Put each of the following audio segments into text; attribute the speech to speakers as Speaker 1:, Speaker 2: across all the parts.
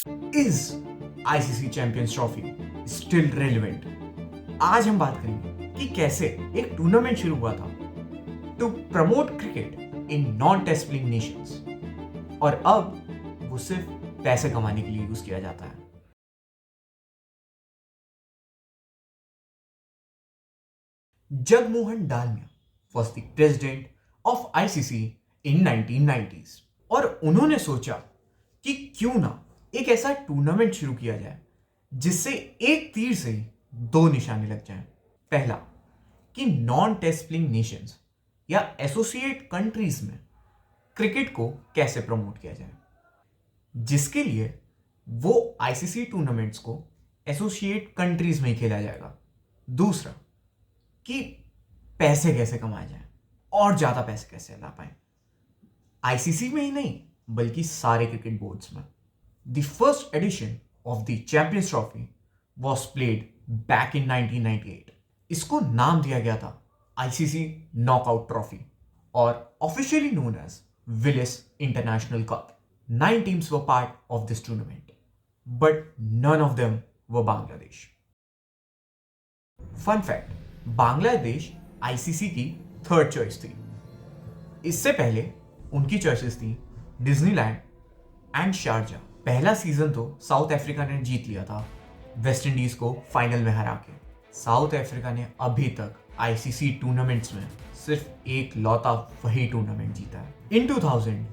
Speaker 1: Is ICC champions trophy still relevant? आज हम बात करेंगे कि कैसे एक टूर्नामेंट शुरू हुआ था to promote cricket in non test playing nations और अब वो सिर्फ पैसे कमाने के लिए यूज किया जाता है। Jagmohan Dalmia was the president of ICC in 1990s और उन्होंने सोचा कि क्यों ना एक ऐसा टूर्नामेंट शुरू किया जाए जिससे एक तीर से ही दो निशाने लग जाएं। पहला, कि नॉन टेस्ट प्लेइंग नेशंस या एसोसिएट कंट्रीज में क्रिकेट को कैसे प्रमोट किया जाए, जिसके लिए वो आईसीसी टूर्नामेंट्स को एसोसिएट कंट्रीज में ही खेला जाएगा। दूसरा, कि पैसे कैसे कमाए जाए और ज्यादा पैसे कैसे ला पाए, आईसीसी में ही नहीं बल्कि सारे क्रिकेट बोर्ड्स में। The first edition of the Champions Trophy was played back in 1998। इसको नाम दिया गया था आईसीसी नॉकआउट ट्रॉफी और officially known as Wills International Cup. 9 teams were part of this tournament but none of them were Bangladesh. Fun fact, Bangladesh ICC की third choice थी। इससे पहले उनकी चॉइसेस थी डिज्नीलैंड एंड शारजा। पहला सीजन तो साउथ अफ्रीका ने जीत लिया था वेस्ट इंडीज को फाइनल में हरा के। साउथ अफ्रीका ने अभी तक आईसीसी टूर्नामेंट्स में सिर्फ एक लौता वही टूर्नामेंट जीता है। इन 2000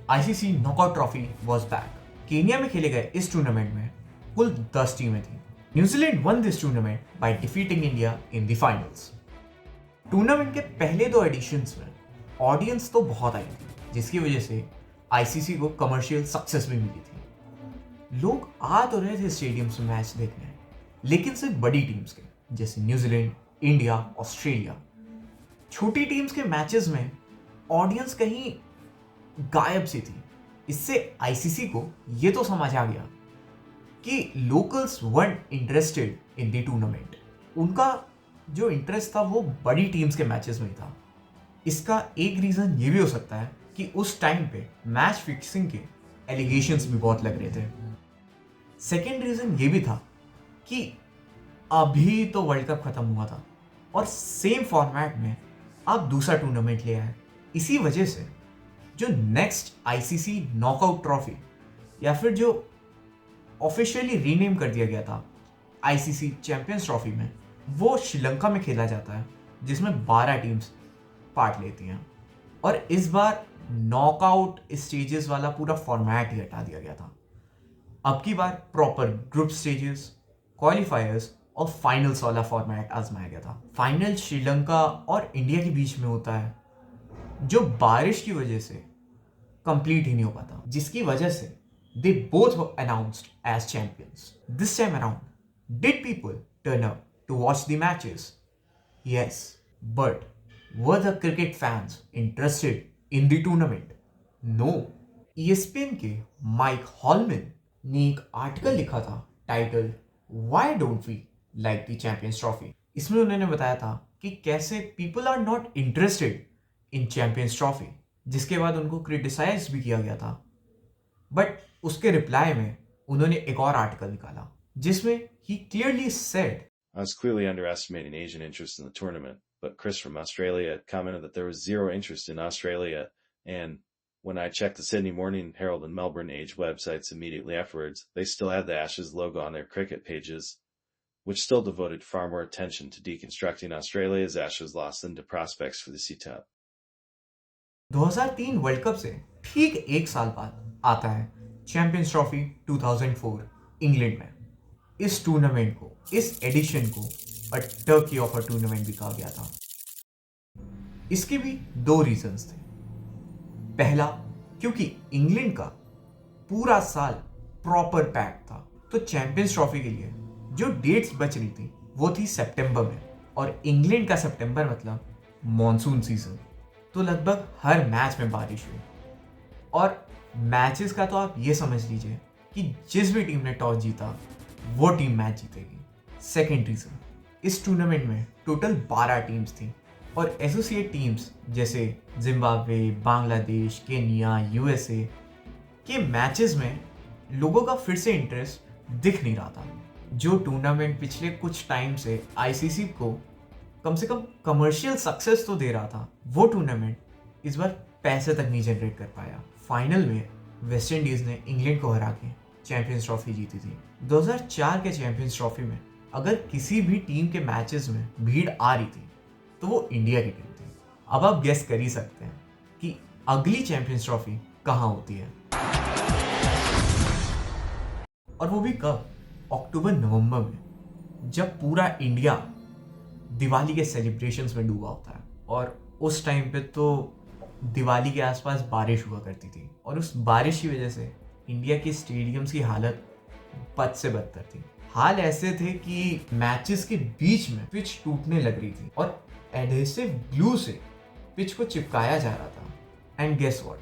Speaker 1: ICC knockout trophy was back. Kenya में खेले गए इस टूर्नामेंट में कुल 10 टीमें थी। New Zealand one this tournament by defeating India in the finals. Tournament के पहले 2 एडिशंस में ऑडियंस तो बहुत आई थी, जिसकी वजह से आईसीसी को कमर्शियल सक्सेस भी मिली थी। लोग आ तो रहे थे स्टेडियम्स में मैच देखने, लेकिन सिर्फ बड़ी टीम्स के जैसे न्यूजीलैंड, इंडिया, ऑस्ट्रेलिया। छोटी टीम्स के मैचेस में ऑडियंस कहीं गायब सी थी। इससे आईसीसी को ये तो समझ आ गया कि locals weren't interested in the tournament. उनका जो इंटरेस्ट था वो बड़ी टीम्स के मैचेस में ही था। इसका एक रीजन ये भी हो सकता है कि उस टाइम पे मैच फिक्सिंग के एलिगेशंस भी बहुत लग रहे थे। सेकेंड रीजन ये भी था कि अभी तो वर्ल्ड कप खत्म हुआ था और सेम फॉर्मेट में आप दूसरा टूर्नामेंट ले आए। इसी वजह से जो नेक्स्ट आईसीसी नॉकआउट ट्रॉफी या फिर जो ऑफिशियली रीनेम कर दिया गया था आईसीसी चैंपियंस ट्रॉफी में, वो श्रीलंका में खेला जाता है, जिसमें 12 टीम्स पार्ट लेती हैं। और इस बार नॉकआउट स्टेजेस वाला पूरा फॉर्मेट ही हटा दिया गया था। अब की बार प्रॉपर ग्रुप स्टेजेस, क्वालिफायर्स और फाइनल्स वाला फॉर्मेट आजमाया गया था। फाइनल श्रीलंका और इंडिया के बीच में होता है, जो बारिश की वजह से कंप्लीट ही नहीं हो पाता, जिसकी वजह से they both were announced as champions. This time around, did people turn up to watch the matches? Yes, but were the cricket fans interested in the tournament? No. ESPN के माइक हॉलमैन ने एक article लिखा था title Why don't we like the Champions Trophy? इसमें उन्होंने बताया था कि कैसे people are not interested in Champions Trophy, जिसके बाद उनको क्रिटिसाइज भी किया गया था। बट उसके रिप्लाई में उन्होंने एक और आर्टिकल निकाला जिसमें he clearly said,
Speaker 2: I was clearly underestimating Asian interest in the tournament, but Chris from Australia commented that there was zero interest in Australia, and when I checked the Sydney Morning Herald and Melbourne Age websites immediately afterwards, they still had the Ashes logo on their cricket pages, which still devoted far more attention to deconstructing Australia's Ashes loss than to prospects for the C-Top.
Speaker 1: 2003 world cup से ठीक एक साल बाद आता है champions trophy 2004 England में। इस tournament को, इस एडिशन को अ टर्की ऑफ अ टूर्नामेंट भी कहा गया था। इसके भी 2 रीजंस थे। पहला, क्योंकि इंग्लैंड का पूरा साल प्रॉपर पैक था, तो चैंपियंस ट्रॉफी के लिए जो डेट्स बच रही थी वो थी सितंबर में, और इंग्लैंड का सितंबर मतलब मॉनसून सीजन, तो लगभग हर मैच में बारिश हुई। और मैचेस का तो आप ये समझ लीजिए कि जिस भी टीम ने टॉस जीता वो टीम मैच जीतेगी। सेकेंड रीजन, इस टूर्नामेंट में टोटल 12 टीम्स थी और एसोसिएट टीम्स जैसे जिम्बाब्वे, बांग्लादेश, केनिया, यूएसए के मैचेस में लोगों का फिर से इंटरेस्ट दिख नहीं रहा था। जो टूर्नामेंट पिछले कुछ टाइम से आईसीसी को कम से कम कमर्शियल सक्सेस तो दे रहा था, वो टूर्नामेंट इस बार पैसे तक नहीं जनरेट कर पाया। फाइनल में वेस्ट इंडीज ने इंग्लैंड को हरा के चैंपियंस ट्रॉफी जीती थी। 2004 के चैंपियंस ट्रॉफी में अगर किसी भी टीम के मैचेस में भीड़ आ रही थी तो वो इंडिया की टीम थी। अब आप गेस कर ही सकते हैं कि अगली चैंपियंस ट्रॉफी कहाँ होती है, और वो भी कब? अक्टूबर नवंबर में, जब पूरा इंडिया दिवाली के सेलिब्रेशंस में डूबा होता है। और उस टाइम पे तो दिवाली के आसपास बारिश हुआ करती थी, और उस बारिश की वजह से इंडिया के स्टेडियम्स की हालत बद से बदतर थी। हाल ऐसे थे कि मैचेस के बीच में पिच टूटने लग रही थी और एडहेसिव ग्लू से पिच को चिपकाया जा रहा था। एंड गेस व्हाट,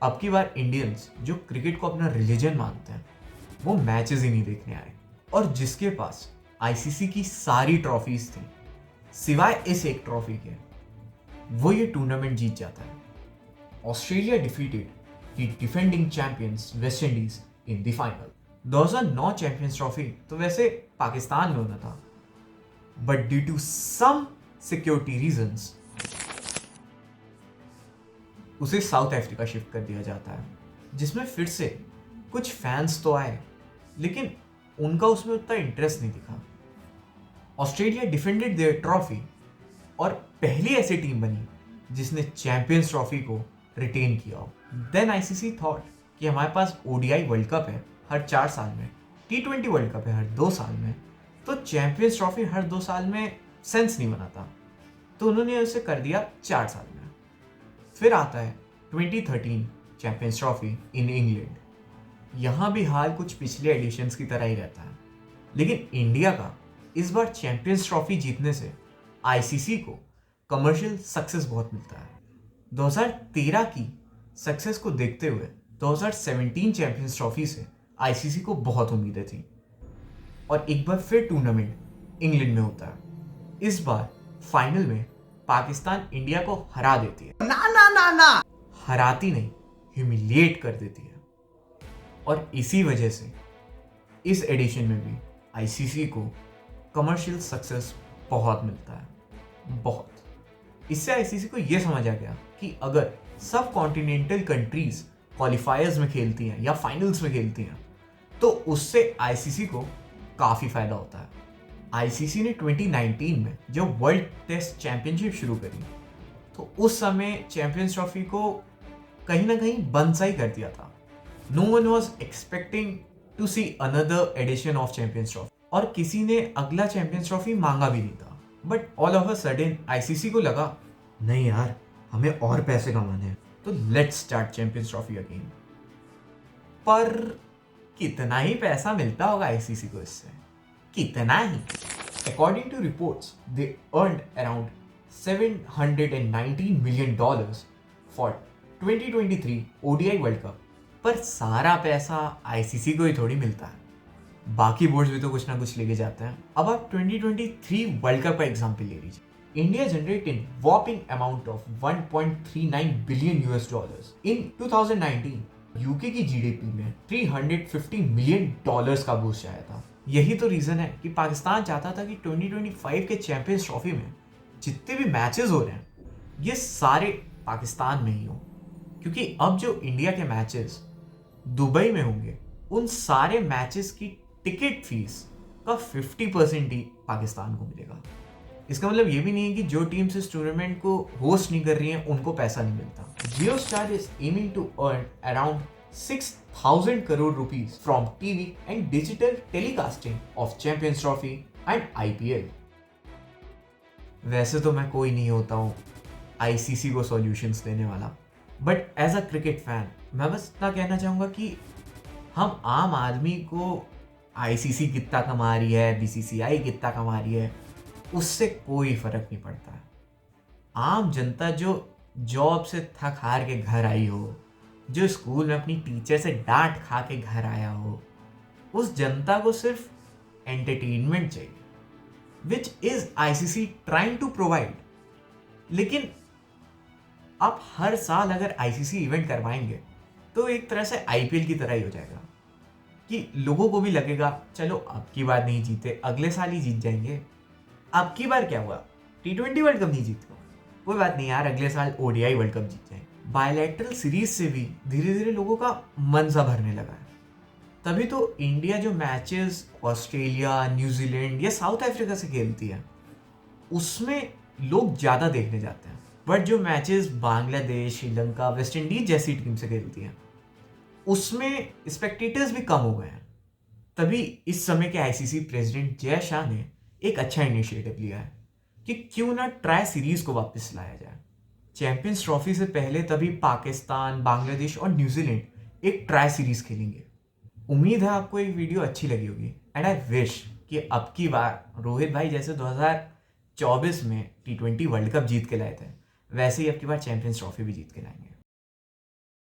Speaker 1: अब की बार इंडियंस जो क्रिकेट को अपना रिलीजन मानते हैं वो मैचेस ही नहीं देखने आए, और जिसके पास आईसीसी की सारी ट्रॉफीज थी सिवाय इस एक ट्रॉफी के, वो ये टूर्नामेंट जीत जाता है। Australia defeated the defending champions West Indies in the final. 2009 Champions Trophy तो वैसे पाकिस्तान में होना था, but due to some security reasons उसे साउथ अफ्रीका शिफ्ट कर दिया जाता है, जिसमें फिर से कुछ फैंस तो आए लेकिन उनका उसमें उतना इंटरेस्ट नहीं दिखा। ऑस्ट्रेलिया डिफेंडेड देयर ट्रॉफी और पहली ऐसी टीम बनी जिसने चैंपियंस ट्रॉफी को रिटेन किया हो। देन आईसीसी थॉट कि हमारे पास ओडीआई वर्ल्ड कप है हर 4 साल में, T20 वर्ल्ड कप है हर 2 साल में, तो चैंपियंस ट्रॉफी हर 2 साल में सेंस नहीं बनाता, तो उन्होंने उसे कर दिया 4 साल में। फिर आता है 2013 चैंपियंस ट्रॉफी इन इंग्लैंड। यहाँ भी हाल कुछ पिछले एडिशंस की तरह ही रहता है, लेकिन इंडिया का इस बार चैंपियंस ट्रॉफी जीतने से आईसीसी को कमर्शियल सक्सेस बहुत मिलता है। 2013 की सक्सेस को देखते हुए 2017 चैंपियंस ट्रॉफी से आईसीसी को बहुत उम्मीदें थी, और एक बार फिर टूर्नामेंट इंग्लैंड में होता है। इस बार फाइनल में पाकिस्तान इंडिया को हरा देती है। ना ना ना ना, हराती नहीं, ह्यूमिलिएट कर देती है। और इसी वजह से इस एडिशन में भी आईसीसी को कमर्शियल सक्सेस बहुत मिलता है, बहुत। इससे आईसीसी को यह समझ आ गया कि अगर सब कॉन्टिनेंटल कंट्रीज क्वालिफायर्स में खेलती हैं या फाइनल्स में खेलती हैं तो उससे आईसीसी को काफ़ी फायदा होता है। आईसीसी ने 2019 में जब वर्ल्ड टेस्ट चैंपियनशिप शुरू करी तो उस समय चैंपियंस ट्रॉफी को कहीं ना कहीं बंद सा ही कर दिया था। No one was expecting to see another edition of Champions Trophy, और किसी ने अगला चैंपियंस ट्रॉफी मांगा भी नहीं था। But all of a sudden ICC को लगा नहीं यार, हमें और पैसे कमाने हैं, तो let's start champions trophy again. पर कितना ही पैसा मिलता होगा आईसीसी को इससे? कितना ही? According to reports they earned around $719 million for 2023 ODI World Cup. पर सारा पैसा आईसीसी को ही थोड़ी मिलता है, बाकी बोर्ड्स भी तो कुछ ना कुछ लेके जाते हैं। अब आप 2023 वर्ल्ड कप का एग्जांपल ले लीजिए। India generated whopping amount of $1.39 billion in 2019। UK की जीडीपी में $350 million का बूस्ट आया था। यही तो रीजन है कि पाकिस्तान चाहता था कि 2025 के चैंपियंस ट्रॉफी में जितने भी मैचेस हो रहे हैं ये सारे पाकिस्तान में ही हो, क्योंकि अब जो इंडिया के मैचेस दुबई में होंगे उन सारे मैचेस की टिकट फीस का 50% ही पाकिस्तान को मिलेगा। इसका मतलब ये भी नहीं है कि जो टीम्स इस टूर्नामेंट को होस्ट नहीं कर रही हैं उनको पैसा नहीं मिलता। Jio Star is aiming to earn around 6,000 crore rupees from TV and digital telecasting of Champions Trophy and IPL। वैसे तो मैं कोई नहीं होता हूँ आईसीसी को सॉल्यूशंस देने वाला, but as a cricket fan मैं बस इतना कहना चाहूँगा कि हम आम आदमी को आईसीसी कितना कमा रही है, बीसीसीआई कितना कमा रही है, उससे कोई फर्क नहीं पड़ता है। आम जनता जो जॉब से थक हार के घर आई हो, जो स्कूल में अपनी टीचर से डांट खा के घर आया हो, उस जनता को सिर्फ एंटरटेनमेंट चाहिए, which is ICC trying to provide. लेकिन आप हर साल अगर आईसीसी इवेंट करवाएंगे तो एक तरह से आईपीएल की तरह ही हो जाएगा। कि लोगों को भी लगेगा चलो अब की बार नहीं जीते, अगले साल ही जीत जाएंगे। अब की बार क्या हुआ, T20 वर्ल्ड कप नहीं जीते, कोई बात नहीं यार, अगले साल ODI वर्ल्ड कप जीत जाएंगे। बायलैटरल सीरीज से भी धीरे धीरे लोगों का मन सा भरने लगा है। तभी तो इंडिया जो मैचेस ऑस्ट्रेलिया, न्यूजीलैंड या साउथ अफ्रीका से खेलती है उसमें लोग ज़्यादा देखने जाते हैं, बट जो matches Bangladesh, Sri Lanka, West Indies जैसी टीम से खेलती हैं उसमें स्पेक्टेटर्स भी कम हो गए हैं। तभी इस समय के आईसीसी प्रेसिडेंट जय शाह ने एक अच्छा इनिशिएटिव लिया है कि क्यों ना ट्राई सीरीज को वापस लाया जाए। चैंपियंस ट्रॉफी से पहले तभी पाकिस्तान, बांग्लादेश और न्यूजीलैंड एक ट्राई सीरीज खेलेंगे। उम्मीद है आपको ये वीडियो अच्छी लगी होगी एंड आई विश कि अब की बार रोहित भाई जैसे 2024 में T20 वर्ल्ड कप जीत के लाए थे वैसे ही अब की बार चैंपियंस ट्रॉफी भी जीत के लाएंगे।